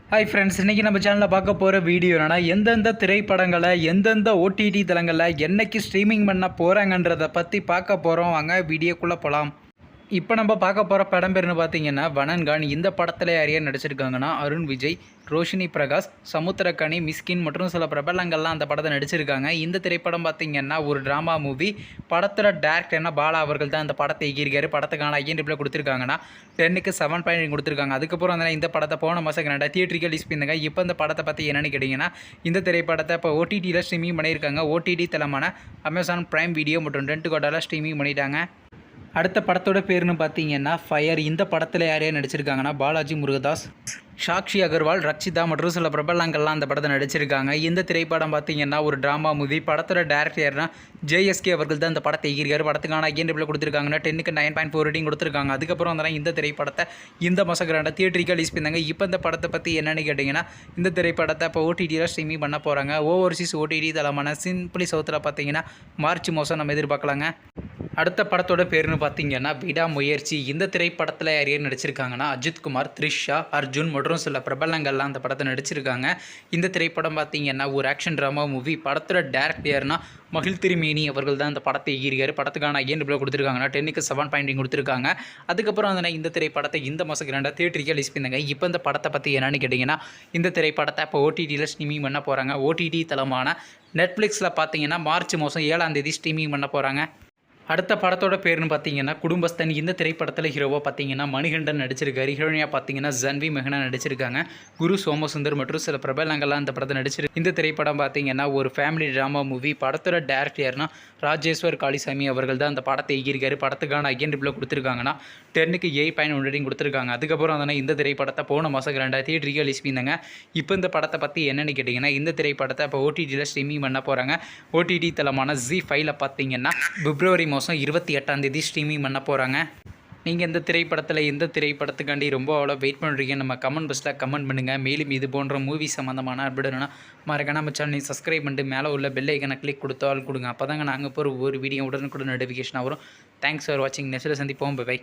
Hi friends, இன்றைக்கி நம்ம சேனலில் பார்க்க போகிற வீடியோ என்னன்னா, எந்தெந்த திரைப்படங்களை எந்தெந்த ஓடிடி தளங்களில் என்னைக்கு ஸ்ட்ரீமிங் பண்ண போகிறாங்கன்றதை பற்றி பார்க்க போகிறோம். வாங்க வீடியோக்குள்ளே போகலாம். இப்போ நம்ம பார்க்க போகிற படம் பேர்னு பார்த்தீங்கன்னா வனன்கான். இந்த படத்தில் யாரையா நடிச்சிருக்காங்கன்னா அருண் விஜய், ரோஷினி பிரகாஷ், சமுத்திரக்கனி, மிஸ்கின் மற்றும் சில பிரபலங்கள்லாம் அந்த படத்தை நடிச்சிருக்காங்க. இந்த திரைப்படம் பார்த்தீங்கன்னா ஒரு ட்ராமா மூவி. படத்தோட டேரக்டர்னா பாலா அவர்கள் தான் இந்த படத்தை இயக்கியிருக்காரு. படத்துக்கான ஐஎன்டிபியில் கொடுத்துருக்காங்கன்னா 10க்கு 7 கொடுத்துருக்காங்க. அதுக்கப்புறம் வந்து இந்த படத்தை போன மாதம் கனடா தியேட்டருக்கு ரிலீஸ் பண்ணியிருந்தாங்க. இப்போ இந்த படத்தை பற்றி என்னென்னு கேட்டிங்கன்னா, இந்த திரைப்படத்தை இப்போ ஓடிடியில் ஸ்ட்ரீமிங் பண்ணியிருக்காங்க. ஓடிடி தளமான அமேசான் பிரைம் வீடியோ மற்றும் ரெண்ட் கோட்டாவில் ஸ்ட்ரீமிங் பண்ணிட்டாங்க. அடுத்த படத்தோட பேர்னு பார்த்தீங்கன்னா ஃபயர். இந்த படத்தில் யாரையா நடிச்சிருக்காங்கன்னா பாலாஜி முருகதாஸ், சாக்ஷி அகர்வால், ரக்ஷிதா மற்றும் சில பிரபலங்கள்லாம் அந்த படத்தை நடிச்சிருக்காங்க. இந்த திரைப்படம் பார்த்தீங்கன்னா ஒரு ட்ராமா மூவி. படத்தோட டேரக்டர்னா ஜேஎஸ்கே அவர்கள் தான் இந்த படத்தை இயக்கியிருக்காரு. படத்துக்கான ஐஎன்டிபியில் கொடுத்துருக்காங்கன்னா 10க்கு 9.4 ரேட்டிங் கொடுத்துருக்காங்க. அதுக்கப்புறம் வந்து இந்த திரைப்படத்தை இந்த மாதம் கிராண்டா தியேட்டருக்கு ரிலீஸ் பண்ணாங்க. இப்போ இந்த படத்தை பற்றி என்னென்னு கேட்டிங்கன்னா, இந்த திரைப்படத்தை இப்போ ஓடிடியில் ஸ்ட்ரீமிங் பண்ண போகிறாங்க. ஓவர்சீஸ் ஓடிடி தளமான சிம்பிளி சவுத்தில் பார்த்தீங்கன்னா மார்ச் மாதம் நம்ம எதிர்பார்க்கலாங்க. அடுத்த படத்தோட பேர்னு பார்த்தீங்கன்னா விடாமுயற்சி. இந்த திரைப்படத்தில் யாரையும் நடிச்சிருக்காங்கன்னா அஜித்குமார், த்ரிஷா, அர்ஜுன் மற்றும் சில பிரபலங்கள்லாம் அந்த படத்தை நடிச்சிருக்காங்க. இந்த திரைப்படம் பார்த்தீங்கன்னா ஒரு ஆக்ஷன் ட்ராமா மூவி. படத்தோட டேரக்டர்னா மகிழ் திருமேனி அவர்கள் தான் இந்த படத்தை இயக்கியிருக்காரு. படத்துக்கான ஐஎன்டிபியில் கொடுத்துருக்காங்கன்னா 10க்கு 7 கொடுத்துருக்காங்க. அதுக்கப்புறம் வந்து இந்த திரைப்படத்தை இந்த மாதம் கிராண்டா தியேட்டருக்கு ரிலீஸ் பண்ணாங்க. இப்போ இந்த படத்தை பற்றி என்னென்னு கேட்டிங்கன்னா, இந்த திரைப்படத்தை இப்போ ஓடிடியில் ஸ்ட்ரீமிங் பண்ண போகிறாங்க. ஓடிடி தளமான நெட்ஃப்ளிக்ஸில் பார்த்தீங்கன்னா மார்ச் மாதம் 7 ஸ்ட்ரீமிங் பண்ண போகிறாங்க. அடுத்த படத்தோட பேர்னு பார்த்தீங்கன்னா குடும்பஸ்தன். இந்த திரைப்படத்தில் ஹீரோவாக பார்த்தீங்கன்னா மணிகண்டன் நடிச்சிருக்காரு. ஹீரோயினியாக பார்த்தீங்கன்னா ஜன்வி மெஹனா நடிச்சிருக்காங்க. குரு சோமசுந்தர் மற்றும் சில பிரபலங்கள்லாம் இந்த படத்தை நடிச்சிருக்கு. இந்த திரைப்படம் பார்த்தீங்கன்னா ஒரு ஃபேமிலி ட்ராமா மூவி. படத்தோட டேரக்டர்னா ராஜேஸ்வர் காளிசாமி அவர்கள் தான் அந்த படத்தை இயக்கியிருக்காரு. படத்துக்கான ஐஎன்டிபியில் கொடுத்துருக்காங்கன்னா 10க்கு 8.1 ரேட்டிங் கொடுத்துருக்காங்க. அதுக்கப்புறம் வந்து இந்த திரைப்படத்தை போன மாதம் 2000 ரிலீஸ் பண்ணாங்க. இப்போ இந்த படத்தை பற்றி என்னென்னு கேட்டிங்கன்னா, இந்த திரைப்படத்தை இப்போ ஓடிடியில் ஸ்ட்ரீமிங் பண்ண போகிறாங்க. ஓடிடி தளமான ZEE5ல பார்த்தீங்கன்னா பிப்ரவரி மாதம் 28 ஸ்ட்ரீமிங் பண்ண போகிறாங்க. நீங்கள் இந்த திரைப்படத்தில் எந்த திரைப்படத்துக்காண்டி ரொம்ப அவ்வளோ வெயிட் பண்ணுறீங்க நம்ம கமெண்ட் பாக்ஸில் கமெண்ட் பண்ணுங்கள். மேலும் இது போன்ற மூவி சம்மந்தமான அப்டேட்னா மறக்காம நம்ம சேனலை சப்ஸ்கிரைப் பண்ணிட்டு மேலே உள்ள பெல் ஐக்கனை கிளிக் கொடுத்தால் கொடுங்க. அப்போ தாங்க நாங்கள் போகிற ஒரு வீடியோ உடனுக்குடன் நோட்டிஃபிகேஷன் வரும். தேங்க்ஸ் ஃபார் வாட்சிங். நெக்ஸ்ட்டில் சந்திப்போம். பை.